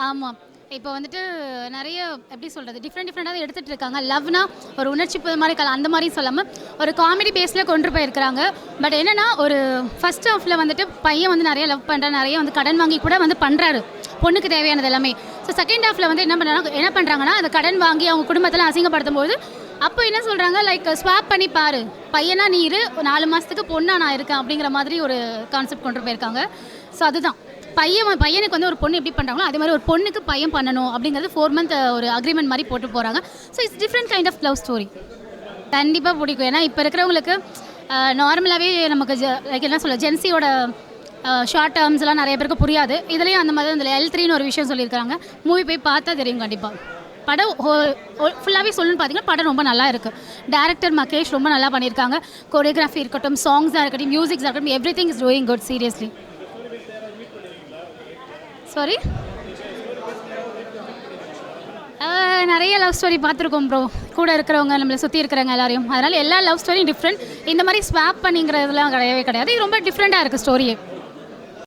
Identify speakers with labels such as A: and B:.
A: ஆமாம். இப்போ வந்துட்டு நிறைய எப்படி சொல்கிறது, டிஃப்ரெண்ட்டாக எடுத்துகிட்டு இருக்காங்க. லவ்னா ஒரு உணர்ச்சி மாதிரி அந்த மாதிரி சொல்லாமல் ஒரு காமெடி பேஸில் கொண்டு போயிருக்கிறாங்க. பட் என்னென்னா ஒரு ஃபஸ்ட் ஹாஃபில் வந்துட்டு பையன் வந்து நிறைய லவ் பண்ணுறாரு, நிறைய வந்து கடன் வாங்கி கூட வந்து பண்ணுறாரு பொண்ணுக்கு தேவையானது எல்லாமே. ஸோ செகண்ட் ஹாஃபில் வந்து என்ன பண்ணுறாங்கன்னா அந்த கடன் வாங்கி அவங்க குடும்பத்தில் அசிங்கப்படுத்தும் போது அப்போ என்ன சொல்கிறாங்க, லைக் ஸ்வாப் பண்ணி பாரு, பையனா நீ இரு, 4 மாதத்துக்கு பொண்ணா நான் இருக்கேன் அப்படிங்கிற மாதிரி ஒரு கான்செப்ட் கொண்டு போயிருக்காங்க. ஸோ அதுதான் பையனுக்கு வந்து ஒரு பொண்ணு எப்படி பண்ணுறாங்களோ அதே மாதிரி ஒரு பொண்ணுக்கு பையன் பண்ணணும் அப்படிங்கிறது 4 மந்த் ஒரு அக்ரிமெண்ட் மாதிரி போட்டு போகிறாங்க. So it's different kind of love story. கண்டிப்பாக பிடிக்கும். ஏன்னா இப்போ இருக்கிறவங்களுக்கு நார்மலாகவே நமக்கு லைக் என்ன சொல்ல ஜென்சியோட ஷார்ட் டேர்ம்ஸ்லாம் நிறைய பேருக்கு புரியாது. இதுலேயும் அந்த மாதிரி இந்த L3ன்னு ஒரு விஷயம் சொல்லியிருக்காங்க. மூவி போய் பார்த்தா தெரியும் கண்டிப்பாக. படம் ஃபுல்லாகவே சொல்லணும்னு பார்த்தீங்கன்னா படம் ரொம்ப நல்லா இருக்குது. டேரக்டர் மகேஷ் ரொம்ப நல்லா பண்ணியிருக்காங்க. கொரியோகிராஃபி இருக்கட்டும், சாங்ஸாக இருக்கட்டும், மியூசிக்ஸாக இருக்கட்டும், every thing is doing good. Seriously. Sorry, நிறைய லவ் ஸ்டோரி பார்த்துருக்கோம் ப்ரோ. கூட இருக்கிறவங்க நம்மளை சுற்றி இருக்கிறவங்க எல்லாரையும். அதனால் எல்லா லவ் ஸ்டோரியும் டிஃப்ரெண்ட். இந்த மாதிரி ஸ்வாப் பண்ணிங்கிறதுலாம் கிடையவே கிடையாது. இது ரொம்ப டிஃப்ரெண்ட்டாக இருக்குது ஸ்டோரியே.